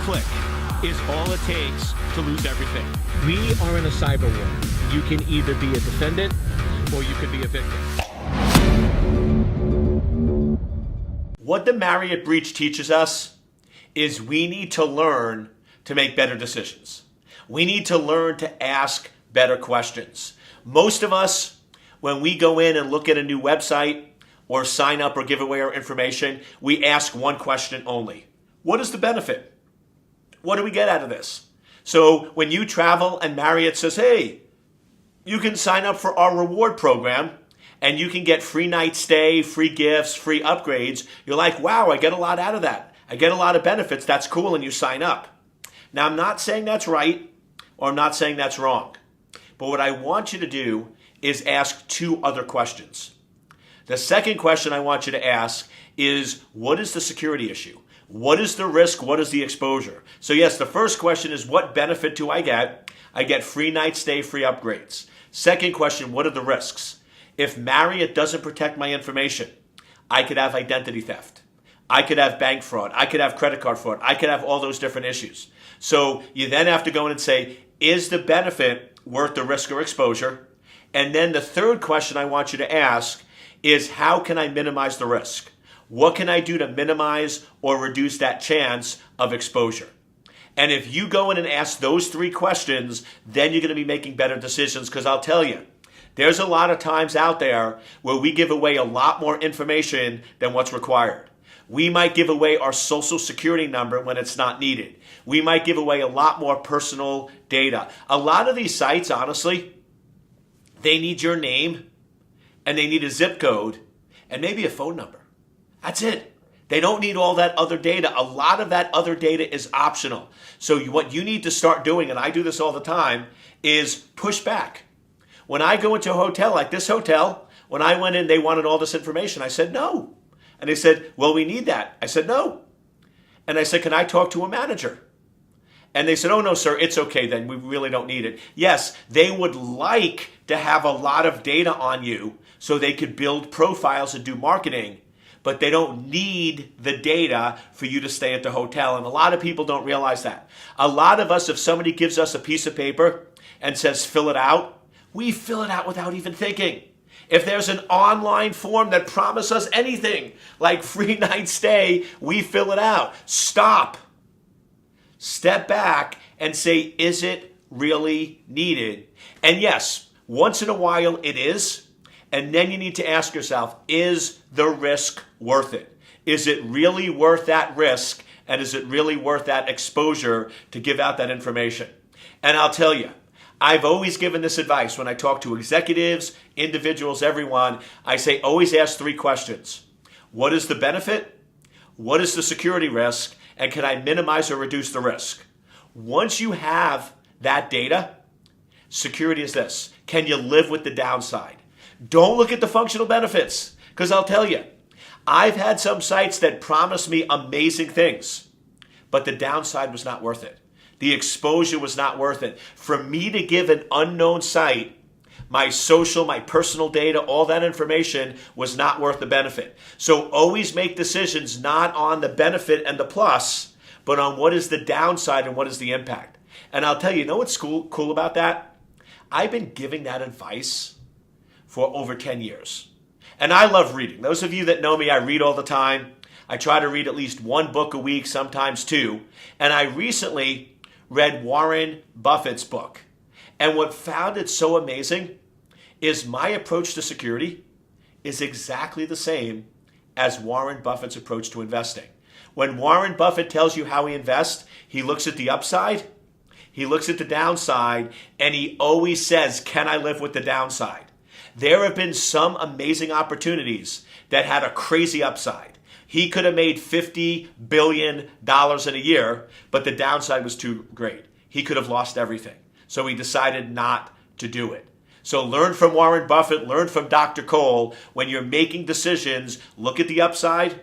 click is all it takes to lose everything. We are in a cyber war. You can either be a defendant or you can be a victim. What the Marriott breach teaches us is we need to learn to make better decisions. We need to learn to ask better questions. Most of us, when we go in and look at a new website or sign up or give away our information, we ask one question only. What is the benefit? What do we get out of this? So when you travel and Marriott says, hey, you can sign up for our reward program and you can get free night stay, free gifts, free upgrades, you're like, wow, I get a lot out of that. I get a lot of benefits. That's cool, and you sign up. Now, I'm not saying that's right or I'm not saying that's wrong. But what I want you to do is ask two other questions. The second question I want you to ask is, what is the security issue? What is the risk? What is the exposure? So yes, the first question is, what benefit do I get? I get free night stay, free upgrades. Second question, what are the risks? If Marriott doesn't protect my information, I could have identity theft. I could have bank fraud. I could have credit card fraud. I could have all those different issues. So you then have to go in and say, is the benefit worth the risk or exposure? And then the third question I want you to ask is, how can I minimize the risk? What can I do to minimize or reduce that chance of exposure? And if you go in and ask those three questions, then you're going to be making better decisions, because I'll tell you, there's a lot of times out there where we give away a lot more information than what's required. We might give away our social security number when it's not needed. We might give away a lot more personal data. A lot of these sites, honestly, they need your name and they need a zip code and maybe a phone number. That's it. They don't need all that other data. A lot of that other data is optional. So what you need to start doing, and I do this all the time, is push back. When I go into a hotel, like this hotel, when I went in, they wanted all this information. I said, no. And they said, well, we need that. I said, no. And I said, can I talk to a manager? And they said, oh, no, sir, it's okay then. We really don't need it. Yes, they would like to have a lot of data on you so they could build profiles and do marketing, but they don't need the data for you to stay at the hotel. And a lot of people don't realize that. A lot of us, if somebody gives us a piece of paper and says, fill it out, we fill it out without even thinking. If there's an online form that promises us anything, like free night stay, we fill it out. Stop. Step back and say, is it really needed? And yes, once in a while it is. And then you need to ask yourself, is the risk worth it? Is it really worth that risk? And is it really worth that exposure to give out that information? And I'll tell you, I've always given this advice when I talk to executives, individuals, everyone. I say, always ask three questions. What is the benefit? What is the security risk? And can I minimize or reduce the risk? Once you have that data, security is this. Can you live with the downside? Don't look at the functional benefits, because I'll tell you, I've had some sites that promised me amazing things, but the downside was not worth it. The exposure was not worth it. For me to give an unknown site my social, my personal data, all that information was not worth the benefit. So always make decisions not on the benefit and the plus, but on what is the downside and what is the impact. And I'll tell you, what's cool about that? I've been giving that advice for over 10 years. And I love reading. Those of you that know me, I read all the time. I try to read at least one book a week, sometimes two. And I recently read Warren Buffett's book. And what found it so amazing is my approach to security is exactly the same as Warren Buffett's approach to investing. When Warren Buffett tells you how he invests, he looks at the upside, he looks at the downside, and he always says, can I live with the downside? There have been some amazing opportunities that had a crazy upside. He could have made $50 billion in a year, but the downside was too great. He could have lost everything. So he decided not to do it. So learn from Warren Buffett, learn from Dr. Cole. When you're making decisions, look at the upside,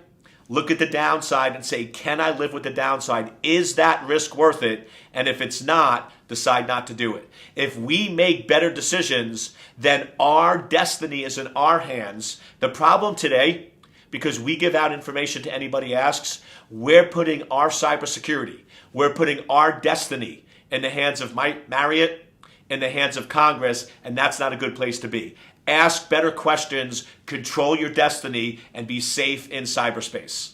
look at the downside, and say, can I live with the downside? Is that risk worth it? And if it's not, decide not to do it. If we make better decisions, then our destiny is in our hands. The problem today, because we give out information to anybody asks, we're putting our cybersecurity, we're putting our destiny in the hands of Marriott, in the hands of Congress, and that's not a good place to be. Ask better questions, control your destiny, and be safe in cyberspace.